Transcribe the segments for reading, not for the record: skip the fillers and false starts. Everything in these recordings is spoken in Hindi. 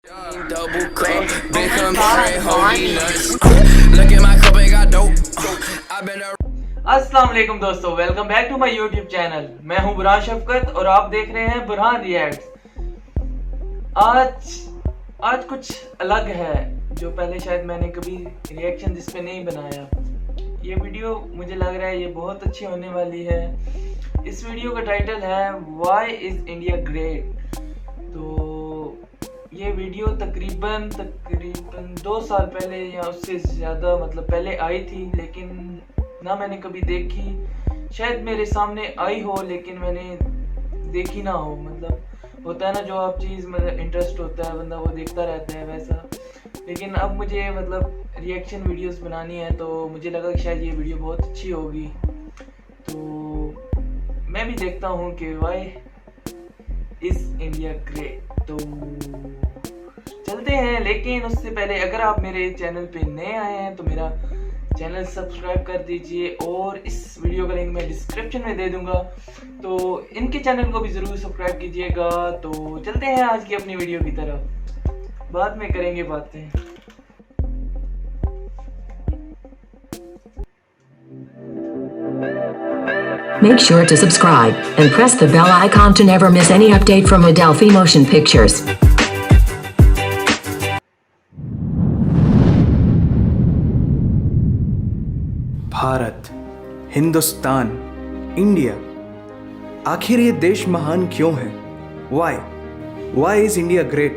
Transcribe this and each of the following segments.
Double cup, been comparing holy nuts. Look at my cup, I got dope. I've been a अस्सलाम वालेकुम दोस्तों, welcome back to my YouTube channel. मैं हूं बुरहान शफकत और आप देख रहे हैं बुरहान रिएक्ट्स। आज कुछ अलग है जो पहले शायद मैंने कभी रिएक्शन जिस पे नहीं बनाया। ये वीडियो मुझे लग रहा है ये बहुत अच्छी होने वाली है। इस वीडियो का टाइटल है व्हाई इज इंडिया ग्रेट। तो ये वीडियो तकरीबन 2 साल पहले या उससे ज़्यादा पहले आई थी, लेकिन ना मैंने कभी देखी। शायद मेरे सामने आई हो लेकिन मैंने देखी ना हो। होता है ना जो आप चीज़ इंटरेस्ट होता है बंदा वो देखता रहता है वैसा। लेकिन अब मुझे रिएक्शन वीडियोस बनानी है तो मुझे लगा कि शायद ये वीडियो बहुत अच्छी होगी। तो मैं भी देखता हूँ कि व्हाई इज इंडिया ग्रेट। तो चलते हैं, लेकिन उससे पहले अगर आप मेरे चैनल पे नए आए हैं तो मेरा चैनल सब्सक्राइब कर दीजिए और इस वीडियो का लिंक मैं डिस्क्रिप्शन में दे दूंगा, तो इनके चैनल को भी ज़रूर सब्सक्राइब कीजिएगा। तो चलते हैं आज की अपनी वीडियो की तरफ, बाद में करेंगे बातें। Make sure to subscribe and press the bell icon to never miss any update from Adelphi Motion Pictures. Bharat, Hindustan, India, आखिर ये देश महान क्यों है? Why is India great?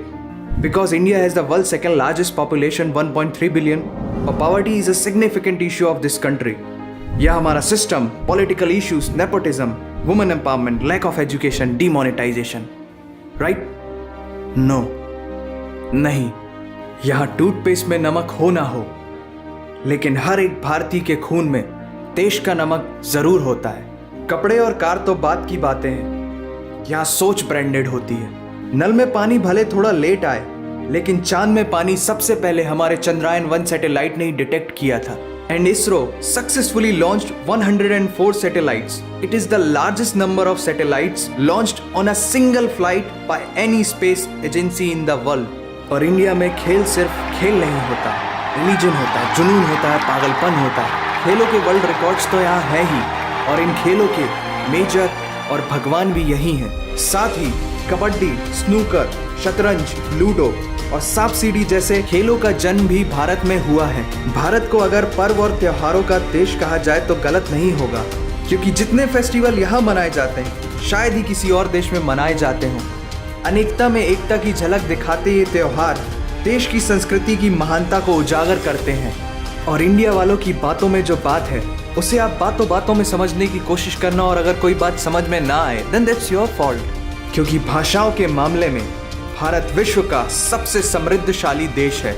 Because India has the world's second largest population, 1.3 billion, और poverty is a significant issue of this country. यह हमारा system, political issues, nepotism, women empowerment, lack of education, demonetisation, right? No, नहीं। यहाँ टूथपेस्ट में नमक हो ना हो, लेकिन हर एक भारतीय के खून में देश का नमक जरूर होता है। कपड़े और कार तो बात की बातें हैं, यहाँ सोच ब्रांडेड होती है। नल में पानी भले थोड़ा लेट आए, लेकिन चांद में पानी सबसे पहले हमारे चंद्रयान 1 सैटेलाइट ने ही डिटेक्ट किया था। And ISRO successfully launched 104 satellites. It is the largest number of satellites launched on a single flight by any space agency in the world. और इंडिया में खेल सिर्फ खेल नहीं होता, रिलीजन होता है, जुनून होता है, पागलपन होता है। खेलों के वर्ल्ड रिकॉर्ड्स तो यहाँ है ही, और इन खेलों के मेजर और भगवान भी यही हैं। साथ ही कबड्डी, स्नूकर, शतरंज, लूडो और सांप सीढ़ी जैसे खेलों का जन्म भी भारत में हुआ है। भारत को अगर पर्व और त्योहारों का देश कहा जाए तो गलत नहीं होगा, क्योंकि जितने फेस्टिवल यहाँ मनाए जाते हैं शायद ही किसी और देश में मनाए जाते हों। अनेकता में एकता की झलक दिखाते ये त्योहार देश की संस्कृति की महानता को उजागर करते हैं। और इंडिया वालों की बातों में जो बात है उसे आप बातों बातों में समझने की कोशिश करना, और अगर कोई बात समझ में ना आए देन दैट्स योर फॉल्ट। क्योंकि भाषाओं के मामले में भारत विश्व का सबसे समृद्धशाली देश है।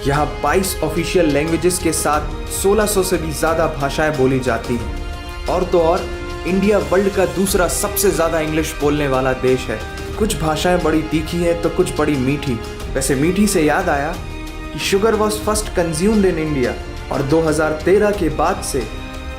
यहाँ 22 ऑफिशियल लैंग्वेजेस के साथ 1600 से भी ज़्यादा भाषाएं बोली जाती हैं। और तो और इंडिया वर्ल्ड का दूसरा सबसे ज़्यादा इंग्लिश बोलने वाला देश है। कुछ भाषाएं बड़ी तीखी हैं तो कुछ बड़ी मीठी। वैसे मीठी से याद आया कि sugar was first consumed in India, और 2013 के बाद से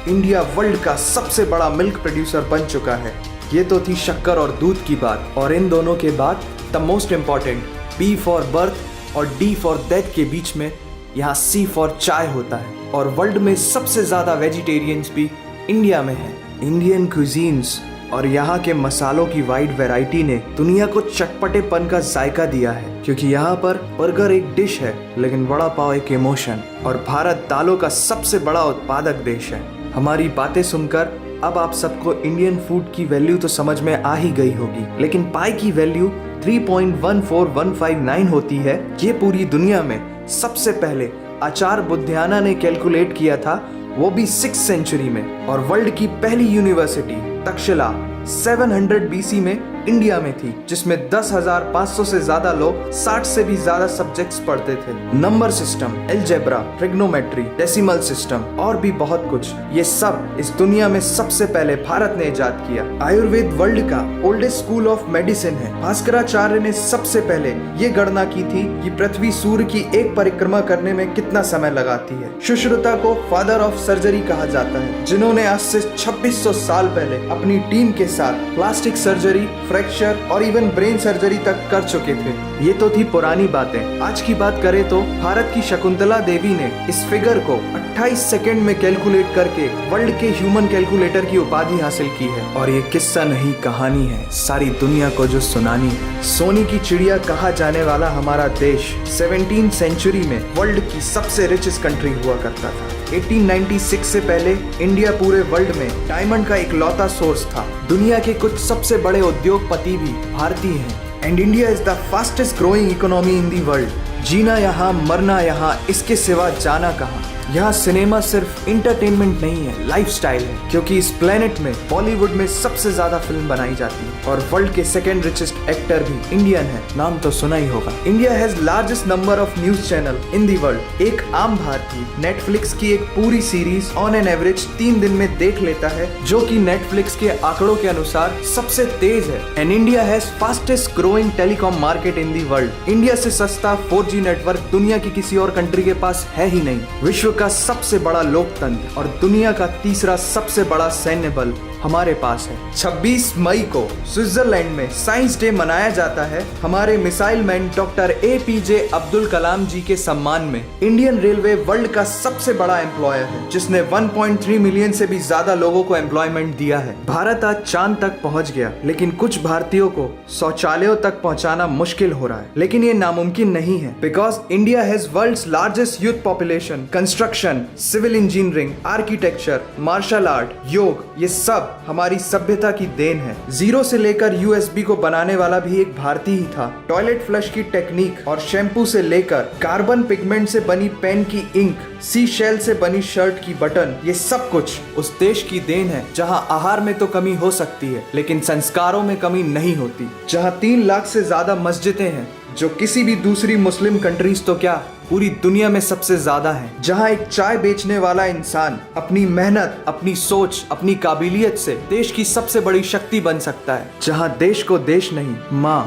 इंडिया वर्ल्ड का सबसे बड़ा मिल्क प्रोड्यूसर बन चुका है। ये तो थी शक्कर और दूध की बात, और इन दोनों के बाद the most important B for birth और D फॉर डेथ के बीच में यहाँ C फॉर चाय होता है। और वर्ल्ड में सबसे ज़्यादा वेजिटेरियंस भी इंडिया में है। इंडियन क्यूजीन्स और यहाँ के मसालों की वाइड वैरायटी ने दुनिया को चटपटेपन का जायका दिया है, क्योंकि यहाँ पर बर्गर एक डिश है लेकिन वड़ा पाव एक इमोशन। और भारत दालों का सबसे बड़ा उत्पादक देश है। हमारी बातें सुनकर अब आप सबको इंडियन फूड की वैल्यू तो समझ में आ ही गई होगी, लेकिन पाई की वैल्यू 3.14159 होती है। ये पूरी दुनिया में सबसे पहले आचार्य बुद्धियाना ने कैलकुलेट किया था, वो भी 6th सेंचुरी में। और वर्ल्ड की पहली यूनिवर्सिटी तक्षशिला 700 BC में इंडिया में थी, जिसमें 10,500 से ज्यादा लोग 60 से भी ज्यादा सब्जेक्ट्स पढ़ते थे। Number system, algebra, trigonometry, decimal system और भी बहुत कुछ, ये सब इस दुनिया में सबसे पहले भारत ने इजाद किया। आयुर्वेद वर्ल्ड का ओल्डेस्ट स्कूल ऑफ मेडिसिन है। भास्कराचार्य ने सबसे पहले ये गणना की थी कि पृथ्वी सूर्य की एक परिक्रमा करने में कितना समय लगाती है। सुश्रुता को फादर ऑफ सर्जरी कहा जाता है, जिन्होंने आज से 2600 साल पहले अपनी टीम के साथ प्लास्टिक सर्जरी, फ्रैक्चर और इवन ब्रेन सर्जरी तक कर चुके थे। ये तो थी पुरानी बातें। आज की बात करें तो भारत की शकुंतला देवी ने इस फिगर को 28 सेकंड में कैलकुलेट करके वर्ल्ड के ह्यूमन कैलकुलेटर की उपाधि हासिल की है। और ये किस्सा नहीं कहानी है, सारी दुनिया को जो सुनानी है। सोने की चिड़िया कहा जाने वाला हमारा देश 17th सेंचुरी में वर्ल्ड की सबसे रिचेस्ट कंट्री हुआ करता था। 1896 से पहले इंडिया पूरे वर्ल्ड में डायमंड का इकलौता सोर्स था। दुनिया के कुछ सबसे बड़े उद्योगपति भी भारतीय हैं। And India is the fastest growing economy in the world. जीना यहाँ, मरना यहाँ, इसके सिवा जाना कहाँ। यहाँ सिनेमा सिर्फ इंटरटेनमेंट नहीं है, लाइफस्टाइल है। क्योंकि इस प्लेनेट में बॉलीवुड में सबसे ज्यादा फिल्म बनाई जाती है और वर्ल्ड के सेकंड रिचेस्ट एक्टर भी इंडियन है। नाम तो सुना ही होगा। India has largest number of news channel in the world. एक आम भारतीय नेटफ्लिक्स की एक पूरी सीरीज ऑन एन एवरेज 3 दिन में देख लेता है, जो कि नेटफ्लिक्स के आंकड़ों के अनुसार सबसे तेज है। And India has fastest growing telecom market in the world. India से सस्ता 4G नेटवर्क दुनिया की किसी और कंट्री के पास है ही नहीं। विश्व का सबसे बड़ा लोकतंत्र और दुनिया का तीसरा सबसे बड़ा सैन्य बल हमारे पास है। 26 मई को स्विट्जरलैंड में साइंस डे मनाया जाता है हमारे missile man doctor APJ Abdul Kalam ji के सम्मान में। इंडियन रेलवे वर्ल्ड का सबसे बड़ा एम्प्लॉयर है, जिसने 1.3 मिलियन से भी ज्यादा लोगों को एम्प्लॉयमेंट दिया है। भारत आज चांद तक पहुंच गया, लेकिन कुछ भारतीयों को शौचालयों तक पहुंचाना मुश्किल हो रहा है। लेकिन ये नामुमकिन नहीं है, because India has world's largest youth population. Construction, civil engineering, architecture, martial art, yoga, ये सब हमारी सभ्यता की देन है। जीरो से लेकर USB को बनाने वाला भी एक भारतीय ही था। टॉयलेट फ्लश की टेक्निक और शैम्पू से लेकर कार्बन पिगमेंट से बनी पेन की इंक, सी शेल से बनी शर्ट की बटन, ये सब कुछ उस देश की देन है जहां आहार में तो कमी हो सकती है, लेकिन संस्कारों में कमी नहीं होती। जहां 3 लाख से ज्यादा मस्जिदें हैं, जो किसी भी दूसरी मुस्लिम कंट्रीज तो क्या पूरी दुनिया में सबसे ज्यादा है। जहां एक चाय बेचने वाला इंसान अपनी मेहनत, अपनी सोच, अपनी काबिलियत से देश की सबसे बड़ी शक्ति बन सकता है। जहां देश को देश नहीं, माँ,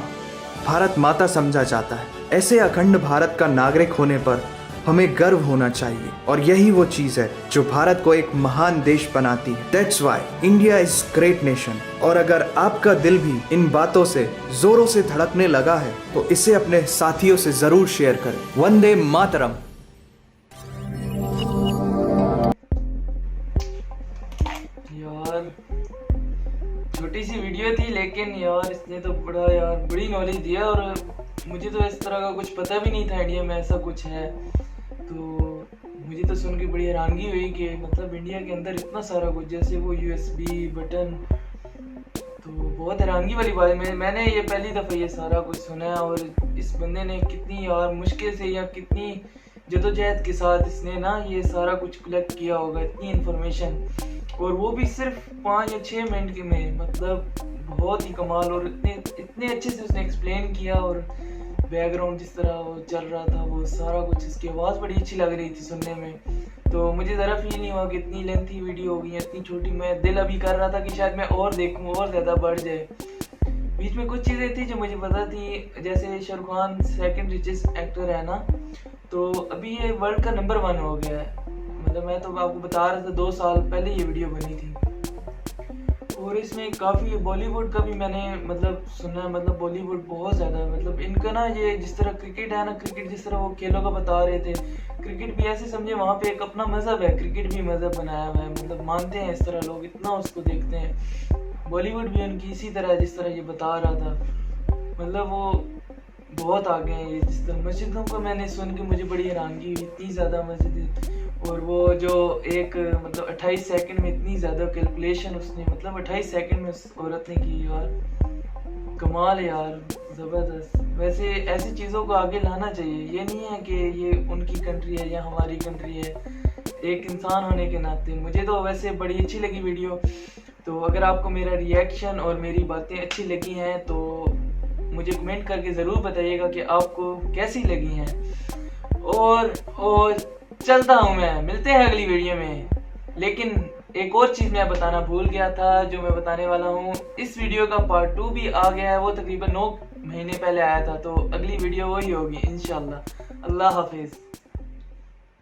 भारत माता समझा जाता है। ऐसे अखंड भारत का नागरिक होने पर हमें गर्व होना चाहिए, और यही वो चीज है जो भारत को एक महान देश बनाती है। That's why India is great nation। और अगर आपका दिल भी इन बातों से जोरों से धड़कने लगा है तो इसे अपने साथियों से जरूर शेयर करें। वंदे मातरम। यार छोटी सी वीडियो थी, लेकिन यार इसने तो बड़ी नॉलेज दिया, और मुझे तो इस तरह का कुछ पता भी नहीं था इंडिया में ऐसा कुछ है। तो मुझे तो सुन के बड़ी हैरानगी हुई कि मतलब इंडिया के अंदर इतना सारा कुछ, जैसे वो USB बटन, तो बहुत हैरानगी वाली बात है। मैंने ये पहली दफ़ा ये सारा कुछ सुना है, और इस बंदे ने कितनी यार मुश्किल से या कितनी जदोजहद के साथ इसने ना ये सारा कुछ कलेक्ट किया होगा, इतनी इन्फॉर्मेशन, और वो भी सिर्फ 5 या 6 मिनट के में। मतलब बहुत ही कमाल, और इतने अच्छे से उसने एक्सप्लेन किया, और बैकग्राउंड जिस तरह वो चल रहा था, वो सारा कुछ, इसकी आवाज़ बड़ी अच्छी लग रही थी सुनने में। तो मुझे ज़रा फील नहीं हुआ कि इतनी लेंथी वीडियो होगी, इतनी छोटी। मैं दिल अभी कर रहा था कि शायद मैं और देखूँ और ज़्यादा बढ़ जाए। बीच में कुछ चीज़ें थी जो मुझे पता थी, जैसे Shahrukh Khan second richest actor है ना, तो अभी ये वर्ल्ड का नंबर 1 हो गया है। मतलब मैं तो आपको बता रहा था 2 साल पहले ये वीडियो बनी थी, और इसमें काफ़ी बॉलीवुड का भी मैंने मतलब सुना है। मतलब बॉलीवुड बहुत ज़्यादा, मतलब इनका ना ये जिस तरह क्रिकेट है ना, क्रिकेट जिस तरह वो खेलों का बता रहे थे, क्रिकेट भी ऐसे समझे वहाँ पे एक अपना मज़हब है, क्रिकेट भी मज़हब बनाया हुआ है। मतलब मानते हैं इस तरह लोग, इतना उसको देखते हैं। बॉलीवुड भी उनकी इसी तरह जिस तरह ये बता रहा था, मतलब वो बहुत आगे हैं। ये जिस तरह मस्जिदों को मैंने सुन के मुझे बड़ी हैरानगी हुई, इतनी ज़्यादा मस्जिद, और वो जो एक मतलब 28 सेकंड में इतनी ज़्यादा कैलकुलेशन उसने, मतलब 28 सेकंड में उस औरत ने की। यार कमाल है यार, ज़बरदस्त। वैसे ऐसी चीज़ों को आगे लाना चाहिए। ये नहीं है कि ये उनकी कंट्री है या हमारी कंट्री है, एक इंसान होने के नाते। मुझे तो वैसे बड़ी अच्छी लगी वीडियो। तो अगर आपको मेरा रिएक्शन और मेरी बातें अच्छी लगी हैं तो मुझे कमेंट करके ज़रूर बताइएगा कि आपको कैसी लगी हैं। और चलता हूँ मैं, मिलते हैं अगली वीडियो में। लेकिन एक और चीज़ मैं बताना भूल गया था, जो मैं बताने वाला हूँ। इस वीडियो का पार्ट 2 भी आ गया है, वो तकरीबन 9 महीने पहले आया था, तो अगली वीडियो वही होगी इंशाल्लाह। अल्लाह हाफिज़।